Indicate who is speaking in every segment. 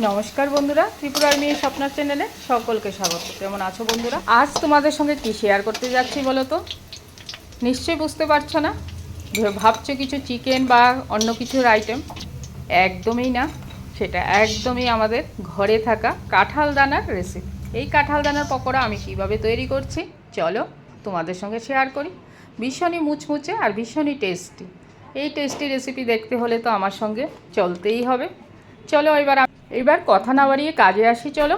Speaker 1: নমস্কার বন্ধুরা, ত্রিপুরার মেয়ে স্বপ্নার চ্যানেলে সকলকে স্বাগত। কেমন আছো বন্ধুরা? আজ তোমাদের সঙ্গে কি শেয়ার করতে যাচ্ছি বলো তো? নিশ্চয়ই বুঝতে পারছো না, ভাবছো কিছু চিকেন বা অন্য কিছুর আইটেম। একদমই না, সেটা একদমই আমাদের ঘরে থাকা কাঁঠাল দানার রেসিপি। এই কাঁঠাল দানার পকোড়া আমি কিভাবে তৈরি করছি চলো তোমাদের সঙ্গে শেয়ার করি। ভীষণই মুচমুচে আর ভীষণই টেস্টি। এই টেস্টি রেসিপি দেখতে হলে তো আমার সঙ্গে চলতেই হবে। চলো এবার কথা না বাড়িয়ে কাজে আসি। চলো,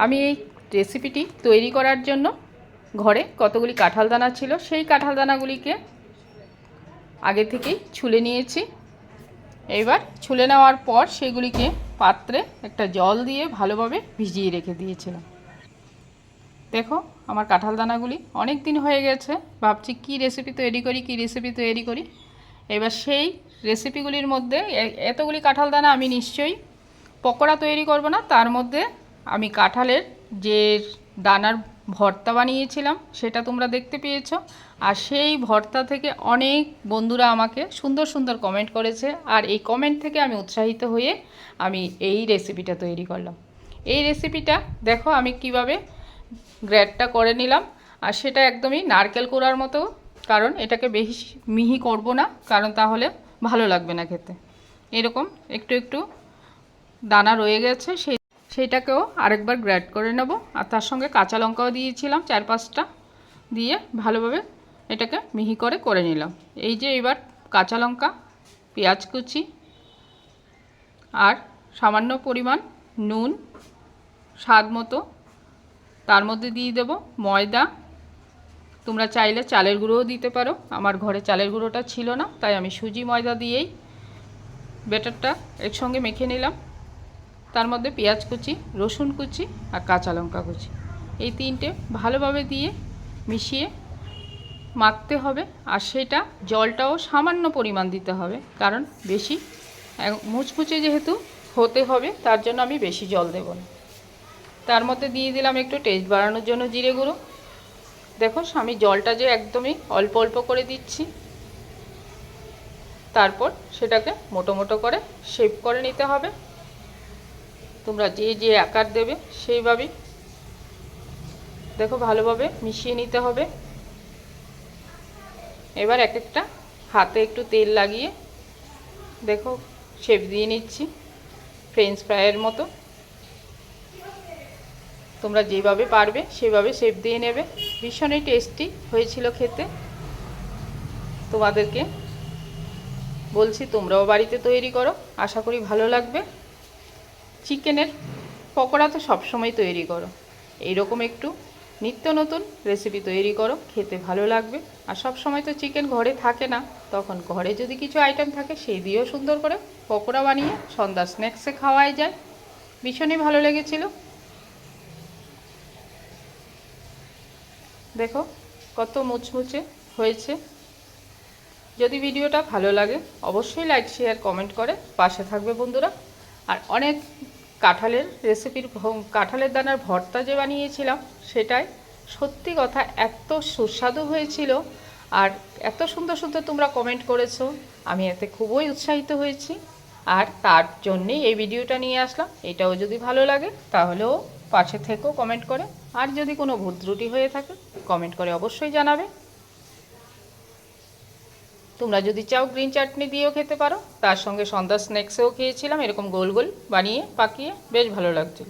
Speaker 1: আমি এই রেসিপিটি তৈরি করার জন্য ঘরে কতগুলি কাঁঠাল দানা ছিল, সেই কাঁঠাল দানাগুলিকে আগে থেকেই ছুলে নিয়েছি। এবার ছুলে নেওয়ার পর সেগুলিকে পাত্রে একটা জল দিয়ে ভালোভাবে ভিজিয়ে রেখে দিয়েছিলাম। দেখো, আমার কাঁঠাল দানাগুলি অনেক দিন হয়ে গেছে, ভাবছি কী রেসিপি তৈরি করি। এবার সেই রেসিপিগুলির মধ্যে এতগুলি কাঁঠাল দানা আমি নিশ্চয়ই পকোড়া তৈরি করব না, তার মধ্যে আমি কাঁঠালের যে দানার ভর্তা বানিয়েছিলাম সেটা তোমরা দেখতে পেয়েছো। আর সেই ভর্তা থেকে অনেক বন্ধুরা আমাকে সুন্দর সুন্দর কমেন্ট করেছে, আর এই কমেন্ট থেকে আমি উৎসাহিত হয়ে আমি এই রেসিপিটা তৈরি করলাম। এই রেসিপিটা দেখো আমি কিভাবে গ্রেটটা করে নিলাম, আর সেটা একদমই নারকেল কোড়ার মতো, কারণ এটাকে বেশি মিহি করব না, কারণ তাহলে ভালো লাগবে না খেতে। এরকম একটু একটু দানা রয়ে গেছে, সেইটাকেও আরেকবার গ্রেট করে নেব। আর তার সঙ্গে কাঁচা লঙ্কাও দিয়েছিলাম 4-5টা, দিয়ে ভালোভাবে এটাকে মিহি করে নিলাম। এই যে এবার কাঁচা লঙ্কা, পেঁয়াজ কুচি আর সামান্য পরিমাণ নুন স্বাদ মতো, তার মধ্যে দিয়ে দেব ময়দা। তোমরা চাইলে চালের গুঁড়োও দিতে পারো, আমার ঘরে চালের গুঁড়োটা ছিল না, তাই আমি সুজি ময়দা দিয়েই ব্যাটারটা একসঙ্গে মেখে নিলাম। তার মধ্যে পেঁয়াজ কুচি, রসুন কুচি আর কাঁচা লঙ্কা কুচি, এই তিনটে ভালোভাবে দিয়ে মিশিয়ে মাখতে হবে। আর সেটা জলটাও সামান্য পরিমাণ দিতে হবে, কারণ বেশি মুচমুচে যেহেতু হতে হবে, তার জন্য আমি বেশি জল দেব না। তার মধ্যে দিয়ে দিলাম একটু টেস্ট বাড়ানোর জন্য জিরে গুঁড়ো। দেখো আমি জলটা যে একদমই অল্প অল্প করে দিচ্ছি। তারপর সেটাকে মোটো মোটো করে শেপ করে নিতে হবে। তোমরা যে যে আকার দেবে সেইভাবেই দেখো ভালোভাবে মিশিয়ে নিতে হবে। এবার এক একটা হাতে একটু তেল লাগিয়ে দেখো শেপ দিয়ে নিচ্ছি ফ্রেঞ্চ ফ্রাইয়ের মতো। তোমরা যেভাবে পারবে সেভাবে শেপ দিয়ে নেবে। ভীষণই টেস্টি হয়েছিল খেতে। তোমাদেরকে বলছি তোমরাও বাড়িতে তৈরি করো, আশা করি ভালো লাগবে। চিকেনের পকোড়া তো সবসময় তৈরি করো, এইরকম একটু নিত্য নতুন রেসিপি তৈরি করো, খেতে ভালো লাগবে। আর সব সময় তো চিকেন ঘরে থাকে না, তখন ঘরে যদি কিছু আইটেম থাকে সেই দিয়েও সুন্দর করে পকোড়া বানিয়ে সন্ধ্যা স্ন্যাক্সে খাওয়াই যায়। ভীষণই ভালো লেগেছিল। দেখো কত মুচমুচে হয়েছে। যদি ভিডিওটা ভালো লাগে অবশ্যই লাইক শেয়ার কমেন্ট করে পাশে থাকবে বন্ধুরা। আর অনেক কাঁঠালের রেসিপির কাঁঠালের দানার ভর্তা যে বানিয়েছিলাম সেটাই সত্যি কথা এত সুস্বাদু হয়েছিল, আর এত সুন্দর সুন্দর তোমরা কমেন্ট করেছো, আমি এতে খুবই উৎসাহিত হয়েছি। আর তার জন্যেই এই ভিডিওটা নিয়ে আসলাম। এটাও যদি ভালো লাগে তাহলেও পাশে থেকেও কমেন্ট করে, আর যদি কোনো ভুল ত্রুটি হয়ে থাকে কমেন্ট করে অবশ্যই জানাবে। তোমরা যদি চাও গ্রিন চাটনি দিয়েও খেতে পারো, তার সঙ্গে সন্ধ্যা স্ন্যাক্সেও খেয়েছিলাম এরকম গোল গোল বানিয়ে পাকিয়ে, বেশ ভালো লাগছিল।